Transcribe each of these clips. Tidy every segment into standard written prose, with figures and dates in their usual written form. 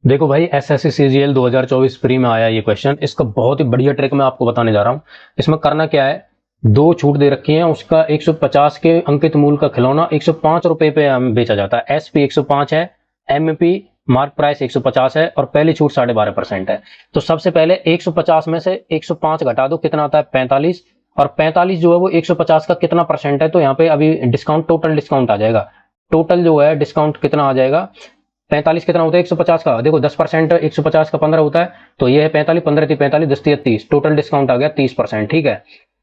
देखो भाई, SSC CGL 2024 pre में आया ये क्वेश्चन। इसका बहुत ही बढ़िया ट्रिक मैं आपको बताने जा रहा हूँ। इसमें करना क्या है, दो छूट दे रखी है, उसका 150 के अंकित मूल्य का खिलौना 105 रुपए पे बेचा जाता है। एसपी 105 है, एमपी मार्क प्राइस 150 है और पहली छूट 12.5% है। तो सबसे पहले 150 में से 105 घटा दो, कितना आता है 45। और 45 जो है वो 150 का कितना परसेंट है, तो यहाँ पे अभी डिस्काउंट, टोटल डिस्काउंट आ जाएगा। टोटल जो है डिस्काउंट कितना आ जाएगा, 45 कितना होता है 150 का, देखो 10%, 150 का 15 होता है, तो ये है 45, 15 थी 45, 10 थी 30, टोटल डिस्काउंट आ गया 30%। ठीक है,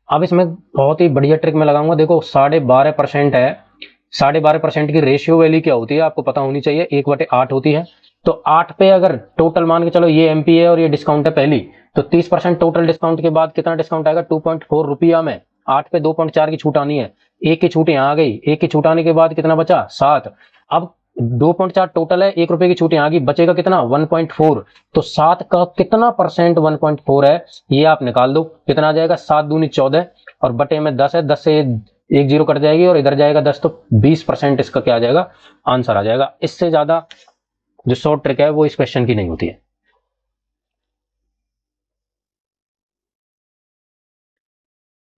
अब इसमें बहुत ही बढ़िया ट्रिक में लगाऊंगा। देखो 12.5% है, 12.5% की रेशियो वैल्यू क्या होती है आपको पता होनी चाहिए, 1/8 होती है। तो 8 पे अगर टोटल मान के चलो, ये एमपी है और ये डिस्काउंट है पहली, तो 30% टोटल डिस्काउंट के बाद कितना डिस्काउंट आएगा 2.4 रुपया में। 8 पे 2.4 की छूट आनी है, एक की छूट यहाँ आ गई, एक की छूट आने के बाद कितना बचा 7। अब 2.4 टोटल है, 1 रुपए की छूट यहाँ आ गई, बचेगा कितना 1.4। तो 7 का कितना परसेंट 1.4 है, ये आप निकाल दो, कितना आ जाएगा 7 दूनी 14 और बटे में 10 है, 10 से एक जीरो कट जाएगी और इधर जाएगा 10, तो 20% इसका क्या आ जाएगा, आंसर आ जाएगा। इससे ज्यादा जो शॉर्ट ट्रिक है वो इस क्वेश्चन की नहीं होती है।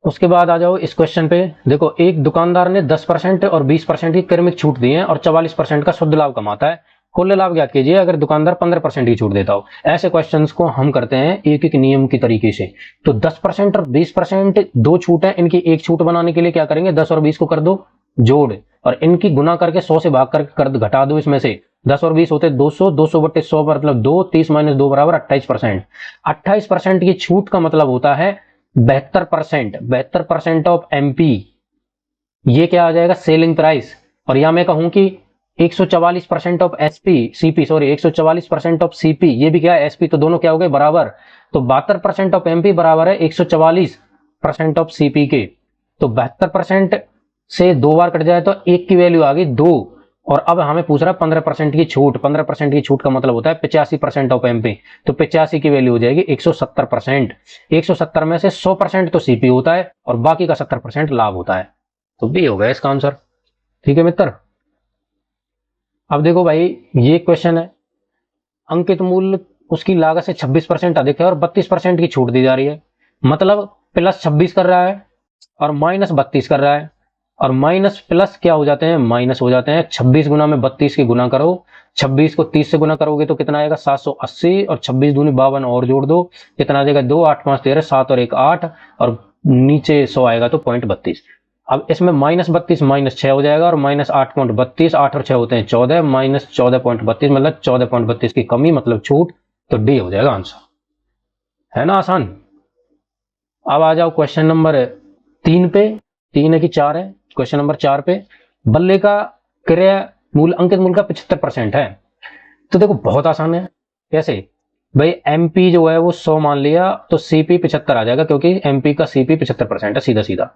उसके बाद आ जाओ इस क्वेश्चन पे। देखो, एक दुकानदार ने 10% और 20% की क्रमिक छूट दी है और 44% का शुद्ध लाभ कमाता है। कुल लाभ ज्ञात कीजिए अगर दुकानदार 15% की छूट देता हो। ऐसे क्वेश्चंस को हम करते हैं एक एक नियम की तरीके से। तो 10% और 20% दो छूट है, इनकी एक छूट बनाने के लिए क्या करेंगे, 10 और 20 को कर दो जोड़, और इनकी गुना करके 100 से भाग कर घटा दो। इसमें से 10 और 20 होते 200, 200 बटे 100 मतलब 2, 30 माइनस 2 बराबर 28%। 28% की छूट का मतलब होता है 72%। 72% ऑफ एमपी, ये क्या आ जाएगा सेलिंग प्राइस। और यहां मैं कहूं कि 144% of SP CP, sorry 144% of CP, ये भी क्या है एसपी, तो दोनों क्या हो गए बराबर। तो 72% ऑफ एमपी बराबर है 144% ऑफ सीपी के। तो 72% से दो बार कट जाए तो एक की वैल्यू आ गई 2। और अब हमें पूछ रहा है 15% की छूट। 15% की छूट का मतलब होता है 85% ऑफ एमपी। तो 85 की वैल्यू हो जाएगी 170%। 170 में से 100% तो सीपी होता है और बाकी का 70% लाभ होता है। तो बी हो गया इसका आंसर। ठीक है मित्र। अब देखो भाई, ये क्वेश्चन है, अंकित मूल्य उसकी लागत से 26% अधिक है और 32% की छूट दी जा रही है। मतलब प्लस 26 कर रहा है और माइनस 32 कर रहा है। और माइनस प्लस क्या हो जाते हैं, माइनस हो जाते हैं। 26 गुना में 32 की गुना करो, 26 को 30 से गुना करोगे तो कितना आएगा 780, और 26 दूनी 52 और जोड़ दो, कितना आ जाएगा 2, 8, 5, 13, 7 और 1 8, और नीचे 100 आएगा तो 0.32। अब इसमें माइनस 32 माइनस 6 हो जाएगा और माइनस 8.32, 8 और 6 होते हैं 14, माइनस 14.32 मतलब 14.32 की कमी मतलब छूट। तो डी हो जाएगा आंसर। है ना आसान। अब आ जाओ क्वेश्चन नंबर 3 पे। 3 है कि 4 है, क्वेश्चन नंबर 4 पे। बल्ले का क्रय मूल्य अंकित मूल्य का 75% है। तो देखो बहुत आसान है। कैसे भाई, एमपी जो है वो 100 मान लिया तो सीपी 75 आ जाएगा, क्योंकि एमपी का सीपी 75% है, सीधा सीधा।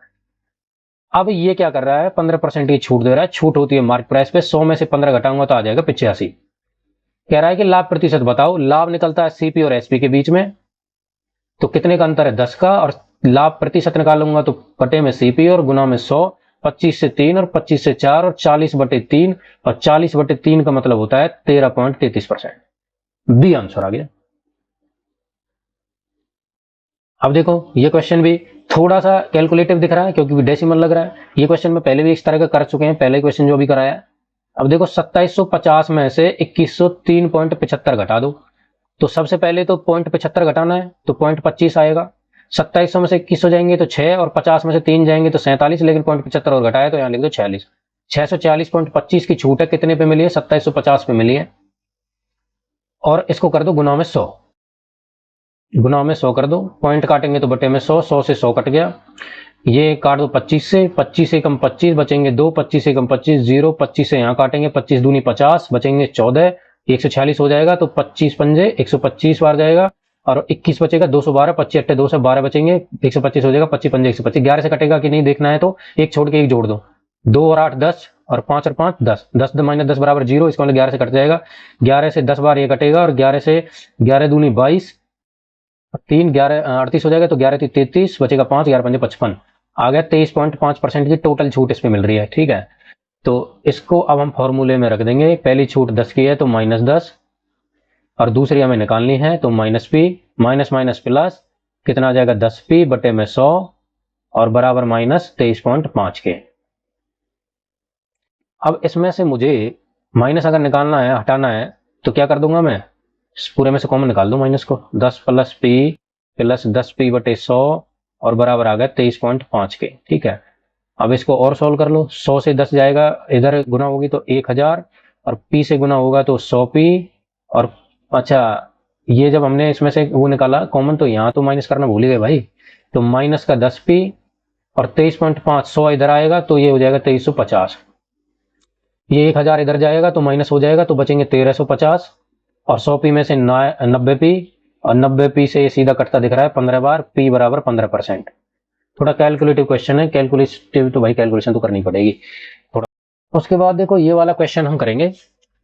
अब ये क्या कर रहा है, 15% की छूट दे रहा है। छूट होती है मार्क प्राइस पे, 100 में से 15 घटाऊंगा तो आ जाएगा 85। कह रहा है कि लाभ प्रतिशत बताओ। लाभ निकलता है सीपी और एसपी के बीच में, तो कितने का अंतर है 10 का, और लाभ प्रतिशत निकालूंगा तो बटे में सीपी और गुना में 100, 25 से 3 और 25 से 4 और 40/3, और 40/3 का मतलब होता है 13.33%। बी आंसर आ गया। अब देखो ये क्वेश्चन भी थोड़ा सा कैलकुलेटिव दिख रहा है क्योंकि डेसिमल लग रहा है। ये क्वेश्चन में पहले भी इस तरह का कर चुके हैं, पहले क्वेश्चन जो भी कराया। अब देखो 2750 में से 2103.75 घटा दो। तो सबसे पहले तो 0.75 घटाना है, तो 0.25 आएगा। 2700 में से 2100 जाएंगे तो 6, और 50 में से 3 जाएंगे तो 47, लेकिन 0.75 और घटाया तो यहाँ लिख दो 46। 640.25 की छूट है, कितने पे मिली है 2750 पे मिली है। और इसको कर दो गुना में 100, गुना में 100 कर दो, पॉइंट काटेंगे तो बटे में 100, 100 से 100 कट गया। ये काट दो 25 से, 25 से कम 25 बचेंगे 2, 25 से कम 25 0, 25 से यहाँ काटेंगे 25 दूनी 50 बचेंगे 14, 146 हो जाएगा। तो 25 पंजे 125 बार जाएगा, और 21 बचेगा 212, 25 अट्ठे 2 से 12 बचेंगे 125 हो जाएगा, 25 पंजे 125। 11 से कटेगा कि नहीं देखना है तो एक छोड़ के एक जोड़ दो, 2 और 8 10, और 5 और 5 10, 10 माइनस 10 बराबर 0, इसका मतलब 11 से कट जाएगा। 11 से 10 बार ये कटेगा, और 11 से 11 दूनी 22, 3 11 38 हो जाएगा, तो 11 33 बचेगा 5, 11 पंजे 55 आ गया। 23.5% की टोटल छूट इस पे मिल रही है। ठीक है, तो इसको अब हम फॉर्मूले में रख देंगे। पहली छूट 10 की है तो -10, और दूसरी हमें निकालनी है, तो minus P, minus minus plus, कितना आ जाएगा 10p बटे में 100 और बराबर माइनस 23.5 के। अब इसमें से मुझे माइनस अगर निकालना है, हटाना है, तो क्या कर दूंगा मैं, इस पूरे में से कॉमन निकाल दूं माइनस को, 10 प्लस पी प्लस 10p बटे 100 और बराबर आ गया 23.5 के। ठीक है, अब इसको और सोल्व कर लो, 100 से 10 जाएगा, इधर गुना होगी तो 1000 और p से गुना होगा तो 100p। और अच्छा, ये जब हमने इसमें से वो निकाला कॉमन, तो यहाँ तो माइनस करना भूल ही गए भाई, तो माइनस का 10p और 23.5, 100 इधर आएगा तो ये हो जाएगा 2350। ये 1000 इधर जाएगा तो माइनस हो जाएगा, तो बचेंगे 1350 और 100p में से 90p और 90p से ये सीधा कटता दिख रहा है 15 बार, p बराबर 15%। थोड़ा कैलकुलेटिव क्वेश्चन है, कैलकुलेटिव तो भाई कैलकुलेशन तो करनी पड़ेगी थोड़ा। उसके बाद देखो ये वाला क्वेश्चन हम करेंगे,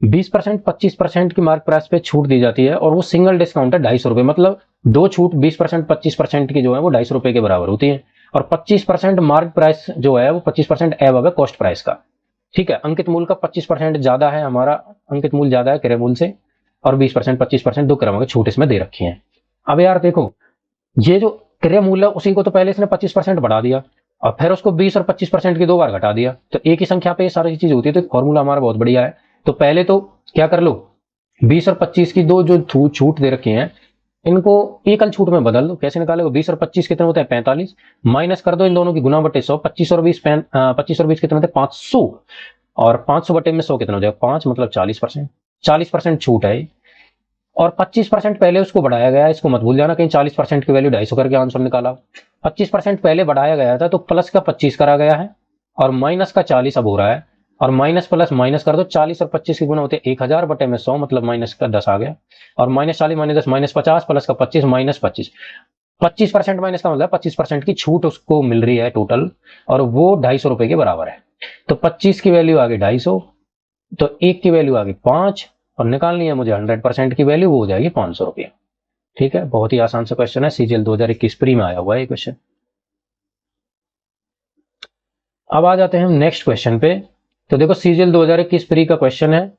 20% 25% की मार्क प्राइस पे छूट दी जाती है और वो सिंगल डिस्काउंट है 250 रुपए, मतलब दो छूट 20% 25% की जो है वो 250 रुपए के बराबर होती है और 25% मार्क प्राइस जो है वो 25% एबव है कॉस्ट प्राइस का। ठीक है, अंकित मूल्य का 25% ज्यादा है, हमारा अंकित मूल्य ज्यादा है क्रय मूल्य से, और 20% 25% दो क्रमों की छूट इसमें दे रखी है। अब यार देखो, ये जो क्रय मूल्य उसी को तो पहले इसने 25% बढ़ा दिया और फिर उसको 20 और 25% की दो बार घटा दिया, तो एक ही संख्या पे ये सारी चीज होती है, तो फॉर्मूला हमारा बहुत बढ़िया है। तो पहले तो क्या कर लो, 20 और 25 की दो जो छूट दे रखी है इनको एकल छूट में बदल दो। कैसे निकालेगा, 20 और 25 कितने होते हैं 45, माइनस कर दो इन दोनों की गुना बटे 100, 25 और 20 कितने होते हैं 500 और 500 बटे में 100 कितना हो जाएगा 5, मतलब 40%। 40% छूट है और 25% पहले उसको बढ़ाया गया है, इसको मत भूल जाना, कहीं 40% की वैल्यू 250 करके आंसर निकाला। 25% पहले बढ़ाया गया था तो प्लस का 25 करा गया है और माइनस का 40 अब हो रहा है, और माइनस प्लस माइनस कर दो, 40 और 25 की गुना होते हैं 1000 बटे में 100, मतलब माइनस का 10 आ गया, और माइनस 40 माइनस 10 माइनस 50 प्लस का 25 माइनस 25। 25% माइनस का मतलब 25% की छूट उसको मिल रही है टोटल, और वो 250 रुपए के बराबर है। तो 25 की वैल्यू आ गई 250, तो एक की वैल्यू आ गई 5 और निकालनी है मुझे 100% की वैल्यू, वो हो जाएगी 500 रुपये। ठीक है, बहुत ही आसान सा क्वेश्चन है, सीजीएल 2021 प्री में आया हुआ है ये क्वेश्चन। अब आ जाते हैं हम नेक्स्ट क्वेश्चन पे। तो देखो सीजीएल 2021 प्री का क्वेश्चन है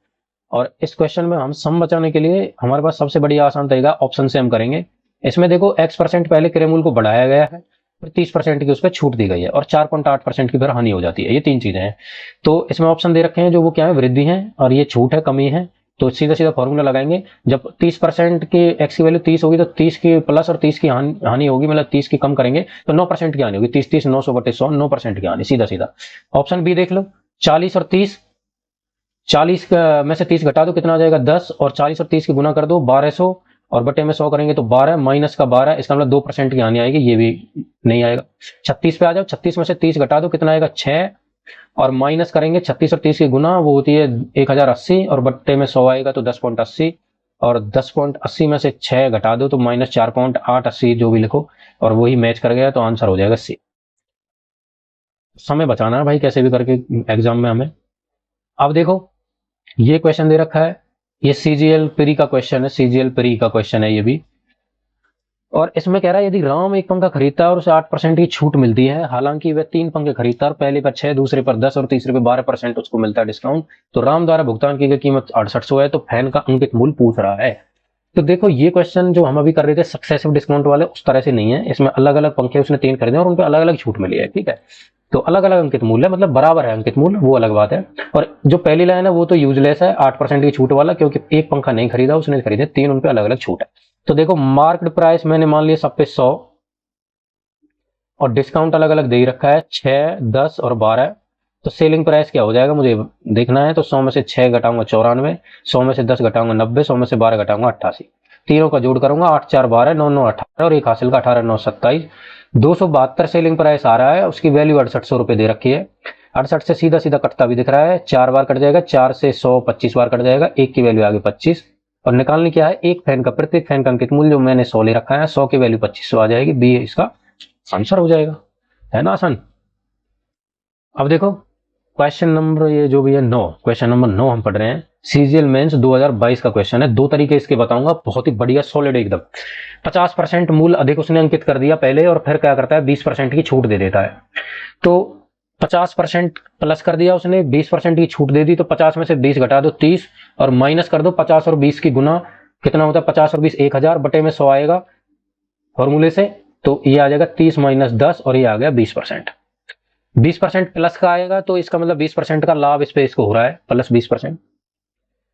और इस क्वेश्चन में हम सम बचाने के लिए हमारे पास सबसे बढ़िया आसान तरीका ऑप्शन से हम करेंगे। इसमें देखो x% पहले क्रय मूल्य को बढ़ाया गया है, फिर 30% की उस पर छूट दी गई है और 4.8% की फिर हानि हो जाती है, ये तीन चीजें हैं। तो इसमें ऑप्शन दे रखे हैं जो वो क्या है, वृद्धि है और ये छूट है, कमी है। तो सीधा सीधा फॉर्मूला लगाएंगे, जब 30% की एक्स की वैल्यू 30 होगी तो 30 की प्लस और 30 की हानि होगी, मतलब 30 की कम करेंगे तो 9% की हानि होगी, 30 30 900 बटे 100, 9% की हानि, सीधा सीधा। ऑप्शन बी देख लो, 40 और 30, 40 में से 30 घटा दो कितना आ जाएगा 10, और 40 और 30 की गुना कर दो 1200 और बटे में 100 करेंगे तो 12 माइनस का 12, इसका मतलब 2% की हानि आएगी, ये भी नहीं आएगा। 36 पे आ जाओ, 36 में से 30 घटा दो कितना आएगा 6, और माइनस करेंगे 36 और 30 की गुना, वो होती है 1080 और बट्टे में 100 आएगा तो 10.80, और 10.80 में से 6 घटा दो तो माइनस 4.880, जो भी लिखो, और वही मैच कर गया तो आंसर हो जाएगा सी। समय बचाना है भाई कैसे भी करके एग्जाम में हमें। अब देखो ये क्वेश्चन दे रखा है, ये सीजीएल प्री का क्वेश्चन है, सीजीएल प्री का क्वेश्चन है ये भी, और इसमें कह रहा है यदि राम एक पंखा खरीदता है और उसे 8% की छूट मिलती है, हालांकि वह 3 पंखे खरीदता है, पहले पर 6, दूसरे पर 10 और तीसरे पर 12% उसको मिलता है डिस्काउंट, तो राम द्वारा भुगतान की गई कीमत 6800 है, तो फैन का अंकित मूल्य पूछ रहा है। तो देखो ये क्वेश्चन जो हम अभी कर रहे थे सक्सेसिव डिस्काउंट वाले, उस तरह से नहीं है, इसमें अलग अलग पंखे उसने 3 खरीदे और उन पर अलग अलग छूट मिली है। ठीक है, तो अलग अलग अंकित मूल्य मतलब बराबर है अंकित मूल्य, वो अलग बात है। और जो पहली लाइन है वो तो यूजलेस है, 8% की छूट वाला, क्योंकि एक पंखा नहीं खरीदा उसने, खरीदे 3, उन पे अलग अलग छूट है। तो देखो मार्केट प्राइस मैंने मान लिया सब पे 100 और डिस्काउंट अलग अलग दे ही रखा है 6, 10 और 12, तो सेलिंग प्राइस क्या हो जाएगा मुझे देखना है। तो 100 में से 6 घटाऊंगा 94, 100 में से 10 घटाऊंगा 90, 100 में से 12 घटाऊंगा 88, तीनों का जोड़ करूंगा 8 4 12 9 9 18 और एक हासिल का 18 9 27, 272 सेलिंग प्राइस आ रहा है, उसकी वैल्यू 6800 रुपए दे रखी है। 68 से सीधा सीधा कटता भी दिख रहा है, 4 बार कट जाएगा, 4 से 100 25 बार कट जाएगा, एक की वैल्यू आगे 25, और निकालने क्या है एक फैन का, प्रत्येक फैन का अंकित मूल्य जो मैंने 100 ले रखा है, 100 की वैल्यू 2500 आ जाएगी, बी इसका आंसर हो जाएगा, है ना आसान। अब देखो क्वेश्चन नंबर ये जो भी है 9, क्वेश्चन नंबर 9 हम पढ़ रहे हैं, सीजीएल मेंस 2022 का क्वेश्चन है। दो तरीके इसके बताऊंगा, बहुत ही बढ़िया सॉलिड एकदम। 50% मूल्य अधिक उसने अंकित कर दिया पहले, और फिर क्या करता है 20% की छूट दे देता है। तो 50% प्लस कर दिया उसने, 20% की छूट दे दी, तो 50 में से 20 घटा दो 30, और माइनस कर दो 50 और 20 की गुना, कितना होता है 50 और 20 1000 बटे में 100 आएगा फॉर्मूले से, तो ये आ जाएगा 30 माइनस 10 और ये आ गया 20%। 20% प्लस का आएगा तो इसका मतलब 20% का लाभ इस पे इसको हो रहा है प्लस 20%।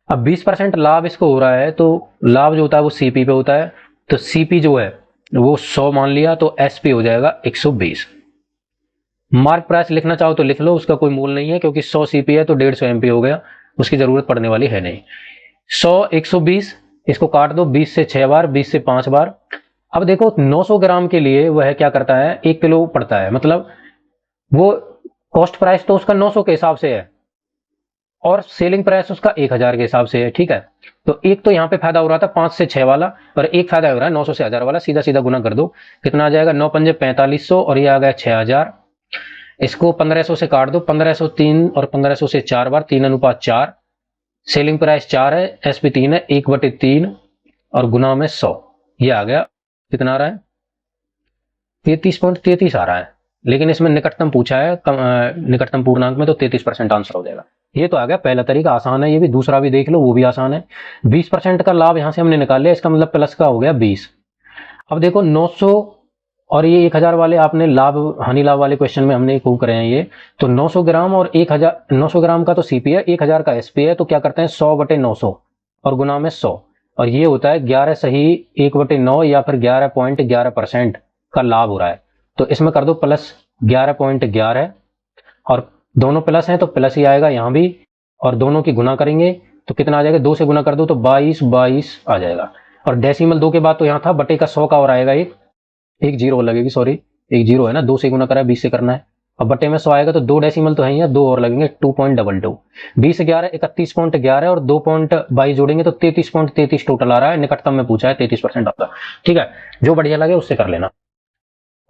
अब 20% लाभ इसको हो रहा है तो लाभ जो होता है वो सीपी पे होता है, तो सीपी जो है वो 100 मान लिया तो एसपी हो जाएगा 120। मार्क प्राइस लिखना चाहो तो लिख लो, उसका कोई मूल नहीं है क्योंकि 100 सीपी है तो 150 एमपी हो गया, उसकी जरूरत पड़ने वाली है नहीं। 100 120 इसको काट दो 20 से 6 बार 20 से 5 बार। अब देखो 900 ग्राम के लिए वह क्या करता है 1 किलो पड़ता है, मतलब वो कॉस्ट प्राइस तो उसका 900 के हिसाब से है और सेलिंग प्राइस उसका 1000 के हिसाब से है, ठीक है। तो एक तो यहाँ पे फायदा हो रहा था 5 से 6 वाला और एक फायदा हो रहा है 900 से 1000 वाला, सीधा सीधा गुना कर दो, कितना आ जाएगा 9 पंजे 4500 और ये आ गया 6000। इसको 1500 से काट दो, 1503 और 1500 से 4 बार 3:4, सेलिंग प्राइस 4 है, एसपी 3 है, 1/3 और गुना में 100, ये आ गया कितना आ रहा है 33.33 आ रहा है, लेकिन इसमें निकटतम पूछा है निकटतम पूर्णांक में तो 33% आंसर हो जाएगा। ये तो आ गया पहला तरीका, आसान है ये भी, दूसरा भी देख लो वो भी आसान है। 20% का लाभ यहां से हमने निकाल लिया, इसका मतलब प्लस का हो गया 20। अब देखो 900 और ये 1000 वाले आपने लाभ हानि लाभ वाले क्वेश्चन में हमने खूब करे हैं ये, तो 900 ग्राम और 1000, 900 ग्राम का तो सीपी है 1000 का एसपी है, तो क्या करते हैं 100/900 और गुना में 100 और ये होता है 11 सही 1/9 या फिर 11.11% का लाभ हो रहा है, तो इसमें कर दो प्लस 11.11 और दोनों प्लस हैं तो प्लस ही आएगा यहां भी, और दोनों की गुना करेंगे तो कितना आ जाएगा 2 से गुना कर दो तो 22 आ जाएगा, और डेसिमल 2 के बाद तो यहां था बटे का 100 का और आएगा एक जीरो लगेगी, सॉरी एक जीरो है ना, 2 से गुना करा है 20 से करना है, अब बटे में 100 आएगा तो 2 डेसिमल तो है ही, 2 और लगेंगे 2.22, 20 11 31.11 और 2.22 जोड़ेंगे तो 33.33 टोटल आ रहा है, निकटतम में पूछा है 33% आपका, ठीक है। जो बढ़िया लगे उससे कर लेना।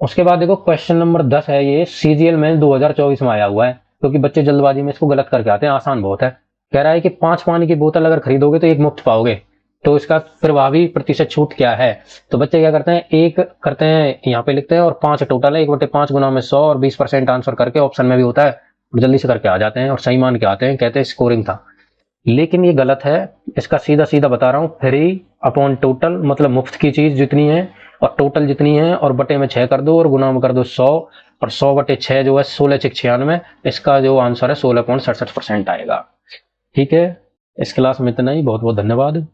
उसके बाद देखो क्वेश्चन नंबर 10 है, ये सीजीएल में 2024 में आया हुआ है, क्योंकि बच्चे जल्दबाजी में इसको गलत करके आते हैं, आसान बहुत है। कह रहा है कि 5 पानी की बोतल अगर खरीदोगे तो एक मुफ्त पाओगे, तो इसका प्रभावी प्रतिशत छूट क्या है। तो बच्चे क्या करते हैं, एक करते हैं यहाँ पे लिखते हैं और 5 टोटल है, 1/5 गुना में 100 और 20% आंसर करके ऑप्शन में भी होता है, जल्दी से करके आ जाते हैं और सही मान के आते हैं, कहते हैं स्कोरिंग था, लेकिन ये गलत है। इसका सीधा सीधा बता रहा हूँ, 3/टोटल मतलब मुफ्त की चीज जितनी है और टोटल जितनी है और बटे में 6 कर दो और गुना में कर दो 100 और 100/6 जो है 16×96, इसका जो आंसर है 16.67% आएगा। ठीक है, इस क्लास में इतना ही, बहुत बहुत धन्यवाद।